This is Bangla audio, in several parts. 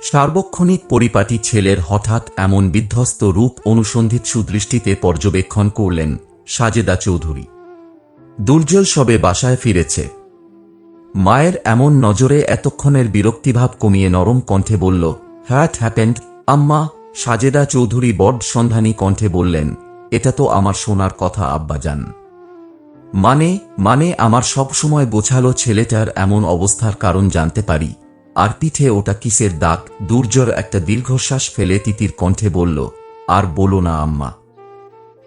সার্বক্ষণিক পরিপাটি ছেলের হঠাৎ এমন বিধ্বস্ত রূপ অনুসন্ধিৎসু দৃষ্টিতে পর্যবেক্ষণ করলেন সাজেদা চৌধুরী। দুর্জল সবে বাসায় ফিরেছে। মায়ের এমন নজরে এতক্ষণের বিরক্তিভাব কমিয়ে নরম কণ্ঠে বলল, হোয়াট হ্যাপেন্ড আম্মা? সাজেদা চৌধুরী বড্ড সন্ধানী কণ্ঠে বললেন, এটা তো আমার শোনার কথা আব্বাজান। মানে আমার সব সময় বোঝালো ছেলেটার এমন অবস্থার কারণ জানতে পারি। আর পিঠে ওটা কিসের দাগ? দুর্জর একটা দীর্ঘশ্বাস ফেলে তিতির কণ্ঠে বলল, আর বলো না আম্মা,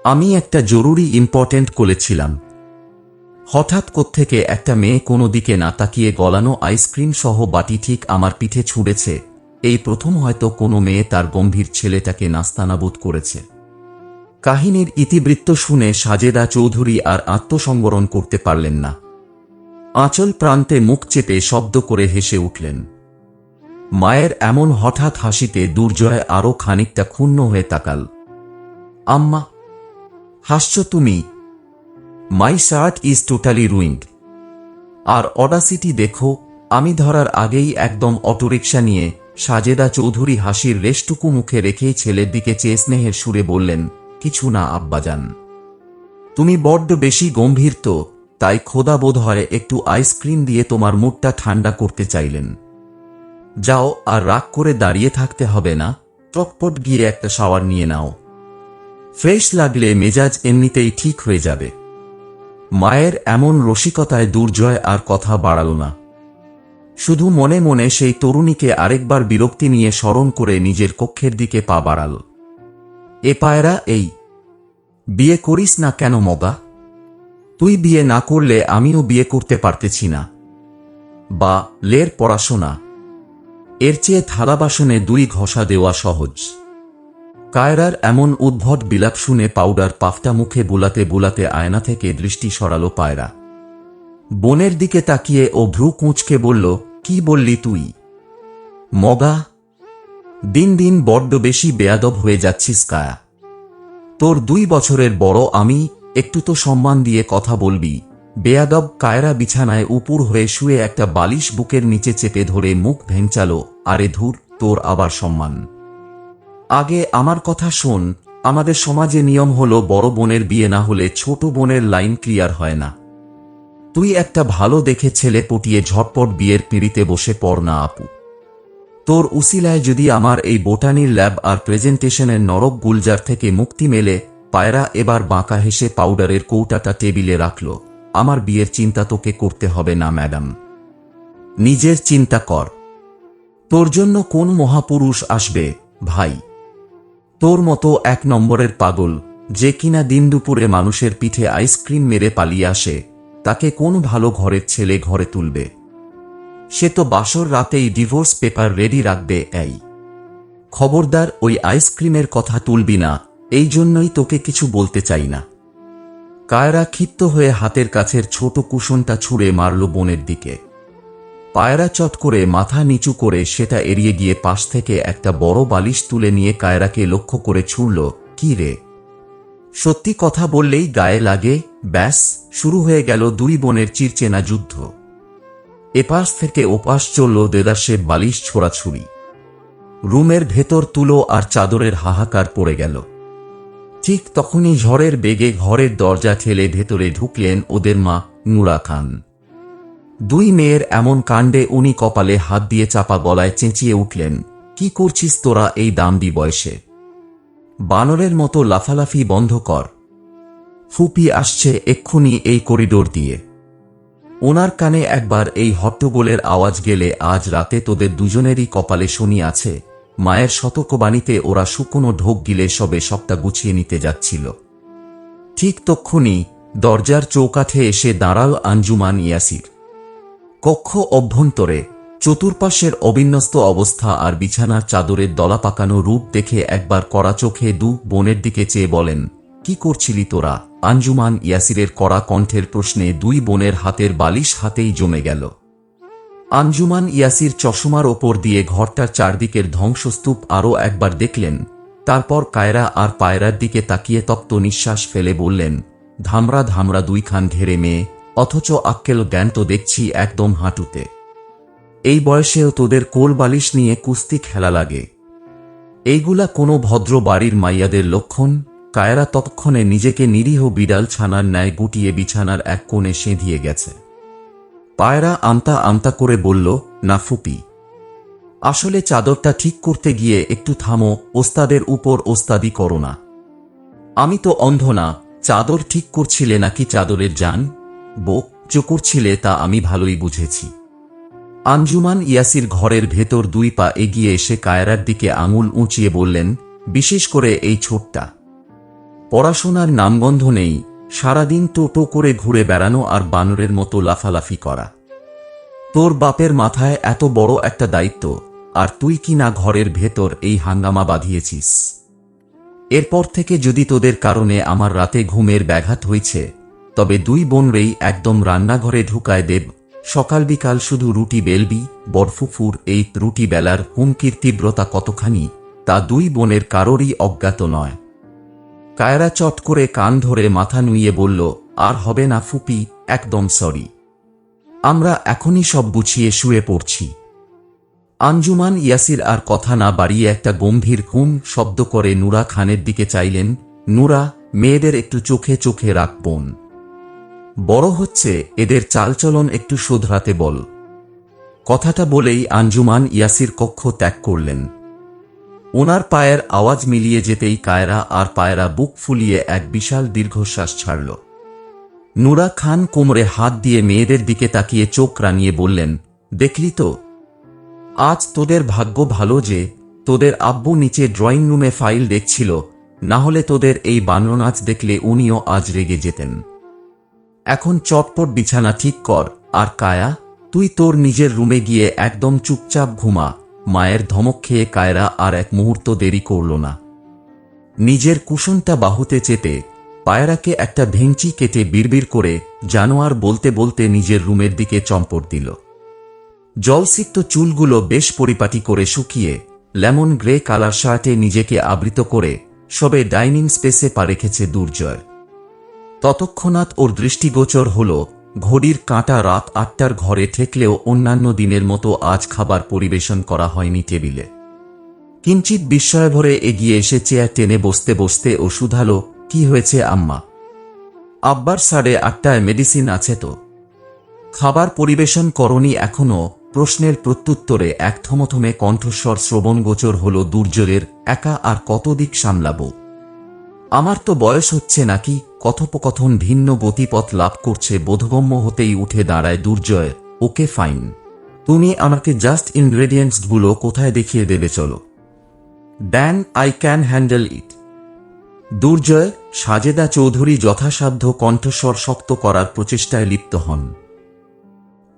আমি একটা জরুরি ইম্পর্টেন্ট করেছিলাম। হঠাৎ কোত্থেকে একটা মেয়ে কোনো দিকে না তাকিয়ে গলানো আইসক্রিম সহ বাটি ঠিক আমার পিঠে ছুঁড়েছে। এই প্রথম হয়তো কোনো মেয়ে তার গম্ভীর ছেলেটাকে নাস্তানাবুদ করেছে। কাহিনীর ইতিবৃত্ত শুনে সাজেদা চৌধুরী আর আত্মসংবরণ করতে পারলেন না। আঁচল প্রান্তে মুখ চেপে শব্দ করে হেসে উঠলেন। মায়ের এমন হঠাৎ হাসিতে দুর্জয় আরও খানিকটা ক্ষুণ্ণ হয়ে তাকাল। আম্মা, হাসছ তুমি? My shirt is totally ruined. আর অডাসিটি দেখো, আমি ধরার আগেই একদম অটোরিকশা নিয়ে। সাজেদা চৌধুরী হাসির রেশটুকু মুখে রেখেই ছেলের দিকে চেয়ে স্নেহের সুরে বললেন, কিছু না আব্বাজান, তুমি বড্ড বেশি গম্ভীর তো, তাই খোদা বোধ হয় একটু আইসক্রিম দিয়ে তোমার মুডটা ঠান্ডা করতে চাইলেন। যাও, আর রাগ করে দাঁড়িয়ে থাকতে হবে না, চটপট গিয়ে একটা শাওয়ার নিয়ে নাও। ফ্রেশ লাগলে মেজাজ এমনিতেই ঠিক হয়ে যাবে। মায়ের এমন রসিকতায় দুর্জয় আর কথা বাড়াল না। শুধু মনে মনে সেই তরুণীকে আরেকবার বিরক্তি নিয়ে স্মরণ করে নিজের কক্ষের দিকে পা বাড়াল। এ পায়রা, এই বিয়ে করিস না কেন মগা? তুই বিয়ে না করলে আমিও বিয়ে করতে পারতেছি না। বা লের পড়াশোনা, এর চেয়ে থালা বাসনে দুই ঘষা দেওয়া সহজ। কায়রার এমন উদ্ভট বিলাপ শুনে পাউডার পাফটা মুখে বুলাতে বুলাতে আয়না থেকে দৃষ্টি সরালো পায়রা। বোনের দিকে তাকিয়ে ও ভ্রু কুঁচকে বলল, কি বললি তুই? মগা, দিন দিন বড্ড বেশি বেয়াদব হয়ে যাচ্ছিস কায়া। তোর 2 বছরের বড় আমি, একটু তো সম্মান দিয়ে কথা বলবি। বেয়াদব। কায়রা বিছানায় উপুর হয়ে শুয়ে একটা বালিশ বুকের নিচে চেপে ধরে মুখ ভেঙচালো। আরে ধুর, তোর আবার সম্মান? আগে আমার কথা শোন, আমাদের সমাজে নিয়ম হলো বড় বোনের বিয়ে না হলে ছোট বোনের লাইন ক্লিয়ার হয় না। তুই একটা ভালো দেখে ছেলে পটিয়ে ঝটপট বিয়ের পিঁড়িতে বসে পড় না আপু। তোর উসিলায় যদি আমার এই বোটানির ল্যাব আর প্রেজেন্টেশনের নরক গুলজার থেকে মুক্তি মেলে। পায়রা এবার বাঁকা হেসে পাউডারের কৌটাটা টেবিলে রাখল। আমার বিয়ের চিন্তা তোকে করতে হবে না ম্যাডাম, নিজের চিন্তা কর। তোর জন্য কোন মহাপুরুষ আসবে ভাই? তোর মতো 1 নম্বরের পাগল, যে কিনা দিন দুপুরে মানুষের পিঠে আইসক্রিম মেরে পালিয়ে আসে, তাকে কোন ভালো ঘরের ছেলে ঘরে তুলবে? সে তো বাসর রাতেই ডিভোর্স পেপার রেডি রাখবে। এই খবরদার, ওই আইসক্রিমের কথা তুলবি না, এই জন্যই তোকে কিছু বলতে চাই না। কায়রা ক্ষিপ্ত হয়ে হাতের কাছের ছোট কুশনটা ছুঁড়ে মারল বোনের দিকে। পায়রা চট করে মাথা নিচু করে সেটা এড়িয়ে গিয়ে পাশ থেকে একটা বড় বালিশ তুলে নিয়ে কায়রাকে লক্ষ্য করে ছুঁড়ল। কি রে, সত্যি কথা বললেই গায়ে লাগে। ব্যাস, শুরু হয়ে গেল 2 বোনের চিরচেনা যুদ্ধ। এপাশ থেকে ওপাশ চলল দেদারসে বালিশ ছোড়াছুড়ি। রুমের ভেতর তুলো আর চাদরের হাহাকার পড়ে গেল। ঠিক তখনই ঝড়ের বেগে ঘরের দরজা ঠেলে ভেতরে ঢুকলেন ওদের মা নুরা খান। 2 মেয়ের এমন কাণ্ডে উনি কপালে হাত দিয়ে চাপা গলায় চেঁচিয়ে উঠলেন, কি করছিস তোরা এই দামদি বয়সে? বানরের মতো লাফালাফি বন্ধ কর। ফুপি আসছে এক্ষুনি এই করিডোর দিয়ে। ওনার কানে একবার এই হট্টগোলের আওয়াজ গেলে আজ রাতে তোদের দুজনেরই কপালে শনি আছে। মায়ের সতর্কবাণীতে ওরা শুকনো ঢোক গিলে সবে সবটা গুছিয়ে নিতে যাচ্ছিল। ঠিক তক্ষুনি দরজার চৌকাঠে এসে দাঁড়াল আঞ্জুমান ইয়াসির। কক্ষ অভ্যন্তরে চতুর্পাশের অবিন্যস্ত অবস্থা আর বিছানার চাদরের দলা পাকানো রূপ দেখে একবার কড়া চোখে 2 বোনের দিকে চেয়ে বলেন, কি করছিলি তোরা? আঞ্জুমান ইয়াসিরের কড়া কণ্ঠের প্রশ্নে 2 বোনের হাতের বালিশ হাতেই জমে গেল। আঞ্জুমান ইয়াসির চশমার ওপর দিয়ে ঘরটার চারদিকের ধ্বংসস্তূপ আরও একবার দেখলেন। তারপর কায়রা আর পায়রার দিকে তাকিয়ে তপ্ত নিঃশ্বাস ফেলে বললেন, ধামরা ধামরা 2 খান ঘেরে মেয়ে, অথচ আক্কেল জ্ঞান তো দেখছি একদম হাঁটুতে। এই বয়সেও তোদের কোল বালিশ নিয়ে কুস্তি খেলা লাগে? এইগুলা কোনো ভদ্র বাড়ির মাইয়াদের লক্ষণ? কায়রা তৎক্ষণে নিজেকে নিরীহ বিড়াল ছানার ন্যায় গুটিয়ে বিছানার এক কোণে সেঁধিয়ে গেছে। পায়রা আমতা আমতা করে বলল, না ফুপি, আসলে চাদরটা ঠিক করতে গিয়ে একটু থামো, ওস্তাদের উপর ওস্তাদি করো না। আমি তো অন্ধ না, চাদর ঠিক করছিলে নাকি চাদরের জান করছিলে তা আমি ভালোই বুঝেছি। আঞ্জুমান ইয়াসির ঘরের ভেতর 2 পা এগিয়ে এসে কায়রার দিকে আঙুল উঁচিয়ে বললেন, বিশেষ করে এই ছোটটা। পড়াশোনার নামগন্ধ নেই, সারাদিন টোটো করে ঘুরে বেড়ানো আর বানরের মতো লাফালাফি করা। তোর বাপের মাথায় এত বড় একটা দায়িত্ব, আর তুই কি না ঘরের ভেতর এই হাঙ্গামা বাঁধিয়েছিস। এরপর থেকে যদি তোদের কারণে আমার রাতে ঘুমের ব্যাঘাত হয়েছে, তবে 2 বোনরেই একদম রান্নাঘরে ঢুকায় দেব। সকাল বিকাল শুধু রুটি বেলবি। বরফুফুর এই রুটি বেলার হুমকির তীব্রতা কতখানি তা 2 বোনের কারোরই অজ্ঞাত নয়। কায়রা চট করে কান ধরে মাথা নুইয়ে বলল, আর হবে না ফুপি, একদম সরি। আমরা এখনই সব গুছিয়ে শুয়ে পড়ছি। আঞ্জুমান ইয়াসির আর কথা না বাড়িয়ে একটা গম্ভীর হুম শব্দ করে নুরা খানের দিকে চাইলেন। নুরা, মেয়েদের একটু চোখে চোখে রাখ বোন। বড় হচ্ছে, এদের চালচলন একটু শোধরাতে বল। কথাটা বলেই আঞ্জুমান ইয়াসির কক্ষ ত্যাগ করলেন। ওনার পায়ের আওয়াজ মিলিয়ে যেতেই কায়রা আর পায়রা বুক ফুলিয়ে এক বিশাল দীর্ঘশ্বাস ছাড়ল। নুরা খান কোমরে হাত দিয়ে মেয়েদের দিকে তাকিয়ে চোখ রাঙিয়ে বললেন, দেখলি তো, আজ তোদের ভাগ্য ভালো যে তোদের আব্বু নিচে ড্রয়িং রুমে ফাইল দেখছিল, না হলে তোদের এই বানর নাচ দেখলে উনিও আজ রেগে যেতেন। এখন চটপট বিছানা ঠিক কর, আর কায়া, তুই তোর নিজের রুমে গিয়ে একদম চুপচাপ ঘুমা। মায়ের ধমক খেয়ে কায়রা আর এক মুহূর্ত দেরি করল না। নিজের কুশনটা বাহুতে চেপে পায়রাকে একটা ভেঙচি কেটে বিড়বিড় করে জানোয়ার বলতে বলতে নিজের রুমের দিকে চম্পট দিল। জলসিক্ত চুলগুলো বেশ পরিপাটি করে শুকিয়ে লেমন গ্রে কালার শার্টে নিজেকে আবৃত করে সবে ডাইনিং স্পেসে পা রেখেছে দুর্জয়। ততক্ষণাৎ ওর দৃষ্টিগোচর হল ঘড়ির কাঁটা রাত 8টার ঘরে ঠেকলেও অন্যান্য দিনের মতো আজ খাবার পরিবেশন করা হয়নি টেবিলে। কিঞ্চিত বিস্ময় ভরে এগিয়ে এসে চেয়ার টেনে বসতে বসতে ও শুধালো, কি হয়েছে আম্মা? আব্বার 8:30টায় মেডিসিন আছে তো? খাবার পরিবেশন করনি এখনো? প্রশ্নের প্রত্যুত্তরে এক থমথমে কণ্ঠস্বর শ্রবণগোচর হল দুর্জয়ের। একা আর কত দিক সামলাবো? আমার তো বয়স হচ্ছে নাকি? কথোপকথন ভিন্ন গতিপথ লাভ করছে বোধগম্য হতেই উঠে দাঁড়ায় দুর্জয়। ওকে ফাইন, তুমি আমাকে জাস্ট ইনগ্রেডিয়েন্টসগুলো কোথায় দেখিয়ে দেবে চলো। Dan, I can handle it. Durjoy, Sajeda Chowdhury যথাসাধ্য কণ্ঠস্বর শক্ত করার প্রচেষ্টায় লিপ্ত হন।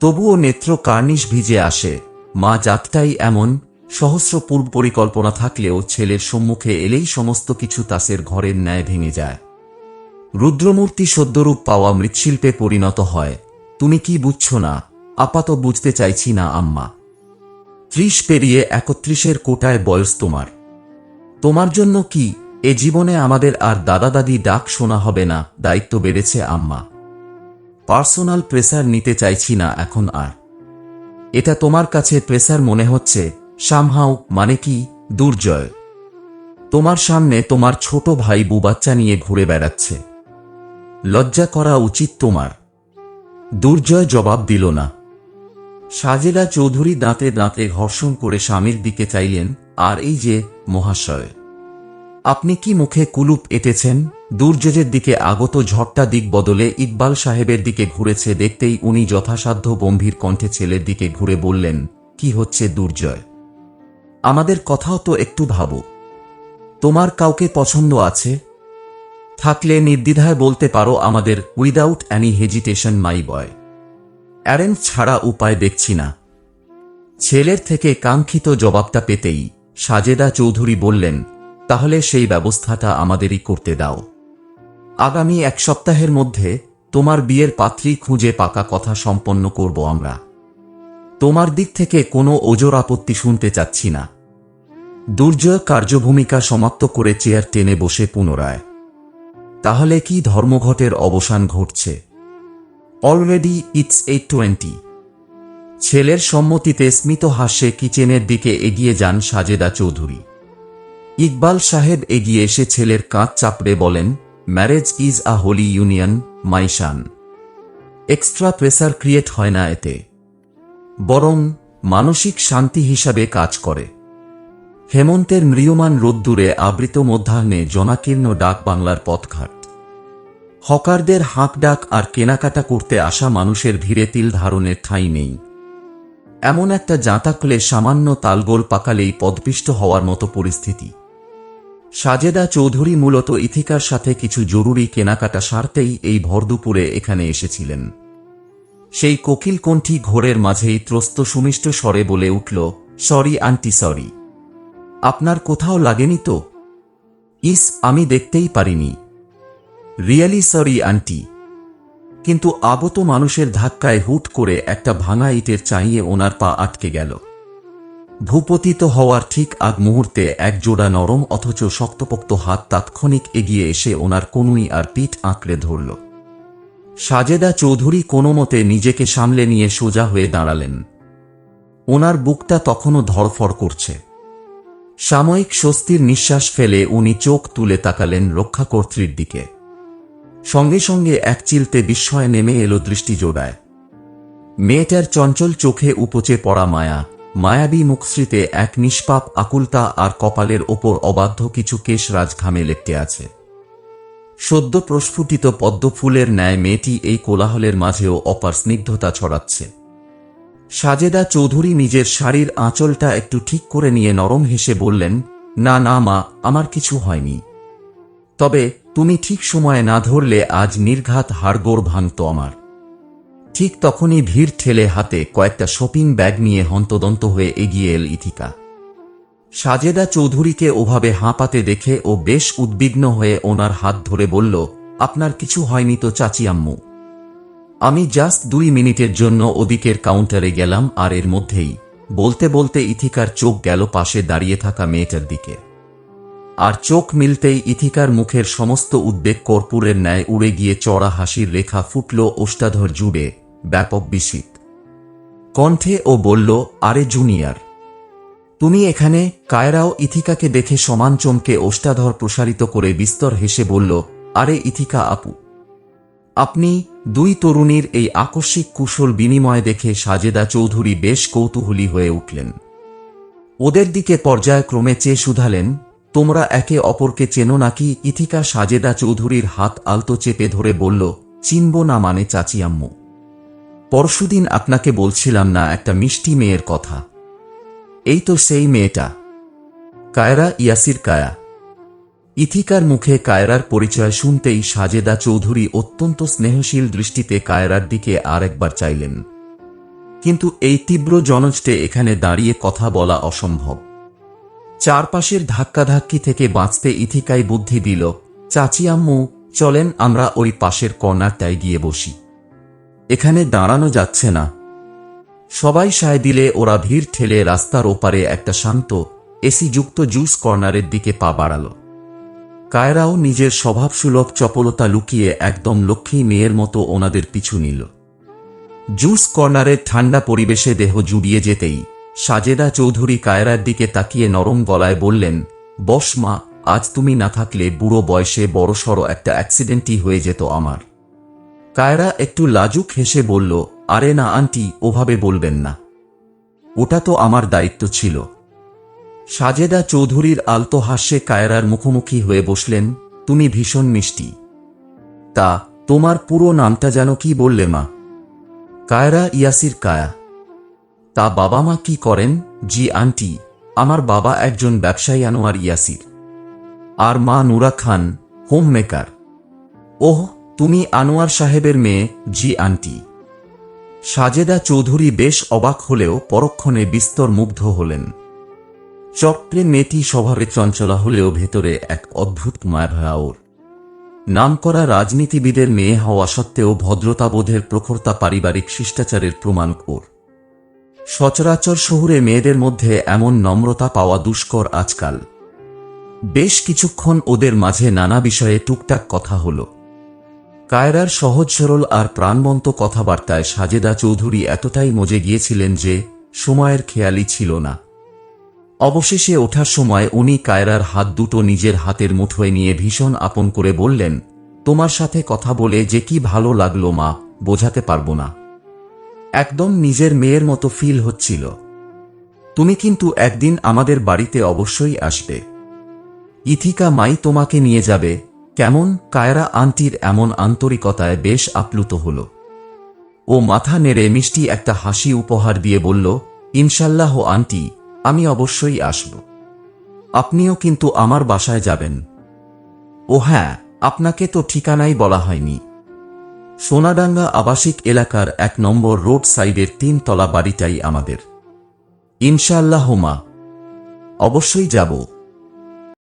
তবুও নেত্র কার্নিশ ভিজে আসে। মা জাতটাই এমন, সহস্র পূর্ব পরিকল্পনা থাকলেও ছেলের সম্মুখে এলেই সমস্ত কিছু তাসের ঘরের ন্যায় ভেঙে যায়। রুদ্রমূর্তি সদ্যরূপ পাওয়া মৃৎশিল্পে পরিণত হয়। তুমি কি বুঝছো না? আপাত বুঝতে চাইছি না আম্মা। 30 পেরিয়ে 31-এর কোটায় বয়স তোমার। তোমার জন্য কি এ জীবনে আমাদের আর দাদা দাদি ডাক শোনা হবে না? দায়িত্ব বেড়েছে আম্মা। পার্সোনাল প্রেসার নিতে চাইছি না এখন আর। এটা তোমার কাছে প্রেসার মনে হচ্ছে সামহাও? মানে কি দুর্জয়? তোমার সামনে তোমার ছোট ভাই বুবাচ্চা নিয়ে ঘুরে বেড়াচ্ছে। লজ্জা করা উচিত তোমার। দুর্জয় জবাব দিল না। সাজেদা চৌধুরী দাঁতে দাঁতে ঘর্ষণ করে স্বামীর দিকে চাইলেন, আর এই যে মহাশয়, আপনি কি মুখে কুলুপ এঁটেছেন? দুর্জয়ের দিকে আগত ঝড়টা দিক বদলে ইকবাল সাহেবের দিকে ঘুরেছে দেখতেই উনি যথাসাধ্য গম্ভীর কণ্ঠে ছেলের দিকে ঘুরে বললেন, কি হচ্ছে দুর্জয়? আমাদের কথাও তো একটু ভাবো। তোমার কাউকে পছন্দ আছে? থাকলে নির্দ্বিধায় বলতে পারো আমাদের, উইদাউট অ্যানি হেজিটেশন মাই বয়। অ্যারেঞ্জ ছাড়া উপায় দেখছি না। ছেলের থেকে কাঙ্ক্ষিত জবাবটা পেতেই সাজেদা চৌধুরী বললেন, তাহলে সেই ব্যবস্থাটা আমাদেরই করতে দাও। আগামী 1 সপ্তাহের মধ্যে তোমার বিয়ের পাত্রী খুঁজে পাকা কথা সম্পন্ন করব আমরা। তোমার দিক থেকে কোনো ওজর আপত্তি শুনতে চাচ্ছি না। দুর্জয় কার্যভূমিকা সমাপ্ত করে চেয়ার টেনে বসে পুনরায়, তাহলে কি ধর্মঘটের অবসান ঘটছে? Already it's 8:20। ছেলের সম্মতিতে স্মিত হাস্যে কিচেনের দিকে এগিয়ে যান সাজেদা চৌধুরী। ইকবাল সাহেব এগিয়ে এসে ছেলের কাঁধ চাপড়ে বলেন, marriage is a holy union my son. Extra pressure create হয় না এতে, বরং মানসিক শান্তি হিসাবে কাজ করে। হেমন্তের ম্রিয়মান রোদ্দুরে আবৃত মধ্যাহ্নে জনাকীর্ণ ডাক বাংলার পথঘাট, হকারদের হাঁক ডাক আর কেনাকাটা করতে আসা মানুষের ভিড়ে তিল ধারণের ঠাঁই নেই। এমন একটা জাঁতাকলে সামান্য তালগোল পাকালেই পদপিষ্ট হওয়ার মতো পরিস্থিতি। সাজেদা চৌধুরী মূলত ইথিকার সাথে কিছু জরুরি কেনাকাটা সারতেই এই ভরদুপুরে এখানে এসেছিলেন। সেই কোকিলকণ্ঠী ঘোরের মাঝেই ত্রস্ত সুমিষ্ট স্বরে বলে উঠল, সরি আন্টি সরি। আপনার কোথাও লাগেনি তো? ইস, আমি দেখতেই পারিনি। Really sorry aunty. কিন্তু আগত মানুষের ধাক্কায় হুট করে একটা ভাঙা ইটের চাইয়ে ওনার পা আটকে গেল। ভূপতিত হওয়ার ঠিক আগ মুহূর্তে এক জোড়া নরম অথচ শক্তপোক্ত হাত তাৎক্ষণিক এগিয়ে এসে ওনার কনুই আর পিঠ আঁকড়ে ধরল। সাজেদা চৌধুরী কোনোমতে নিজেকে সামলে নিয়ে সোজা হয়ে দাঁড়ালেন। ওনার বুকটা তখনও ধড়ফড় করছে। সাময়িক স্বস্তির নিঃশ্বাস ফেলে উনি চোখ তুলে তাকালেন রক্ষাকর্ত্রীর দিকে। সঙ্গে সঙ্গে এক চিলতে বিস্ময়ে নেমে এলো দৃষ্টি জোড়ায়। মেয়েটার চঞ্চল চোখে উপচে পড়া মায়া, মায়াবী মুখশ্রীতে এক নিষ্পাপ আকুলতা আর কপালের ওপর অবাধ্য কিছু কেশ রাজঘামে লেপ্টে আছে। সদ্য প্রস্ফুটিত পদ্মফুলের ন্যায় মেয়েটি এই কোলাহলের মাঝেও অপার স্নিগ্ধতা ছড়াচ্ছে। সাজেদা চৌধুরী নিজের শাড়ির আঁচলটা একটু ঠিক করে নিয়ে নরম হেসে বললেন, না না মা, আমার কিছু হয়নি। তবে তুমি ঠিক সময়ে না ধরলে আজ নির্ঘাত হাড়গোড় ভাঙত আমার। ঠিক তখনই ভিড় ঠেলে হাতে কয়েকটা শপিং ব্যাগ নিয়ে হন্তদন্ত হয়ে এগিয়ে এল ইথিকা। সাজেদা চৌধুরীকে ওভাবে হাঁপাতে দেখে ও বেশ উদ্বিগ্ন হয়ে ওনার হাত ধরে বলল, আপনার কিছু হয়নি তো চাচি আম্মু? আমি জাস্ট 2 মিনিটের জন্য ওদিকের কাউন্টারে গেলাম আর এর মধ্যেই। বলতে বলতে ইথিকার চোখ গেল পাশে দাঁড়িয়ে থাকা মেয়েটার দিকে। আর চোখ মিলতেই ইথিকার মুখের সমস্ত উদ্বেগ কর্পূরের ন্যায় উড়ে গিয়ে চড়া হাসির রেখা ফুটল ওষ্ঠাধর জুড়ে, ব্যাপক বিস্মিত কণ্ঠে ও বলল, আরে জুনিয়র, তুমি এখানে? কায়রাও ইথিকাকে দেখে সমান চমকে ওষ্ঠাধর প্রসারিত করে বিস্তর হেসে বলল, আরে ইথিকা আপু, আপনি? 2 তরুণীর এই আকস্মিক কুশল বিনিময় দেখে সাজেদা চৌধুরী বেশ কৌতূহলী হয়ে উঠলেন। ওদের দিকে পর্যায়ক্রমে চেয়ে শুধালেন, তোমরা একে অপরকে চেনো নাকি? ইথিকা সাজেদা চৌধুরীর হাত আলতো চেপে ধরে বলল, চিনব না মানে চাচি আম্মু? পরশুদিন আপনাকে বলছিলাম না একটা মিষ্টি মেয়ের কথা? এই তো সেই মেয়েটা, কায়রা, ইয়াসির কায়া। ইথিকার মুখে কায়রার পরিচয় শুনতেই সাজেদা চৌধুরী অত্যন্ত স্নেহশীল দৃষ্টিতে কায়রার দিকে আর একবার চাইলেন। কিন্তু এই তীব্র জনজটে এখানে দাঁড়িয়ে কথা বলা অসম্ভব। চারপাশের ধাক্কাধাক্কি থেকে বাঁচতে ইথিকাই বুদ্ধি দিল, চাচি আম্মু, চলেন আমরা ওই পাশের কর্নারটায় গিয়ে বসি। এখানে দাঁড়ানো যাচ্ছে না। সবাই সায় দিলে ওরা ভিড় ঠেলে রাস্তার ওপারে একটা শান্ত এসিযুক্ত জুস কর্নারের দিকে পা বাড়াল। কায়রাও নিজের স্বভাবসুলভ চপলতা লুকিয়ে একদম লক্ষ্মী মেয়ের মতো ওনাদের পিছু নিল। জুস কর্নারের ঠান্ডা পরিবেশে দেহ জুড়িয়ে যেতেই সাজেদা চৌধুরী কায়রার দিকে তাকিয়ে নরম গলায় বললেন, বস মা, আজ তুমি না থাকলে বুড়ো বয়সে বড়সড় একটা অ্যাক্সিডেন্টই হয়ে যেত আমার। কায়রা একটু লাজুক হেসে বলল, আরে না আন্টি, ওভাবে বলবেন না, ওটা তো আমার দায়িত্ব ছিল। সাজেদা চৌধুরীর আলতো হাস্যে কায়রার মুখোমুখি হয়ে বসলেন, তুমি ভীষণ মিষ্টি। তা তোমার পুরো নামটা যেন কি বললে মা? কায়রা ইয়াসির কায়া। তা বাবা মা কি করেন? জি আন্টি, আমার বাবা একজন ব্যবসায়ী আনোয়ার ইয়াসির, আর মা নুরা খান, হোম মেকার। ওহ, তুমি আনোয়ার সাহেবের মেয়ে? জি আন্টি। সাজেদা চৌধুরী বেশ অবাক হলেও পরক্ষণে বিস্তর মুগ্ধ হলেন। চক্রে মেয়েটি স্বভাবে চঞ্চলা হলেও ভেতরে এক অদ্ভুত মায়া। ওর নামকরা রাজনীতিবিদের মেয়ে হওয়া সত্ত্বেও ভদ্রতাবোধের প্রখরতা পারিবারিক শিষ্টাচারের প্রমাণ। ওর সচরাচর শহুরে মেয়েদের মধ্যে এমন নম্রতা পাওয়া দুষ্কর আজকাল। বেশ কিছুক্ষণ ওদের মাঝে নানা বিষয়ে টুকটাক কথা হল। কায়রার সহজ সরল আর প্রাণবন্ত কথাবার্তায় সাজেদা চৌধুরী এতটাই মজে গিয়েছিলেন যে সময়ের খেয়ালই ছিল না। অবশেষে ওঠার সময় উনি কায়রার হাত দুটো নিজের হাতের মুঠোয় নিয়ে ভীষণ আপন করে বললেন, তোমার সাথে কথা বলে যে কি ভালো লাগলো মা, বোঝাতে পারবো না। একদম নিজের মেয়ের মতো ফিল হচ্ছিল। তুমি কিন্তু একদিন আমাদের বাড়িতে অবশ্যই আসবে। ইথিকা মাই তোমাকে নিয়ে যাবে। কেমন? কায়রা আন্টির এমন আন্তরিকতায় বেশ আপ্লুত হল। ও মাথা নেড়ে মিষ্টি একটা হাসি উপহার দিয়ে বলল, ইনশাল্লাহ আন্টি, আমি অবশ্যই আসব। আপনিও কিন্তু আমার বাসায় যাবেন। ও হ্যাঁ, আপনাকে তো ঠিকানাই বলা হয়নি। সোনাডাঙ্গা আবাসিক এলাকার 1 নম্বর রোড সাইডের 3 তলা বাড়িটাই আমাদের। ইনশাআল্লাহ মা, অবশ্যই যাব।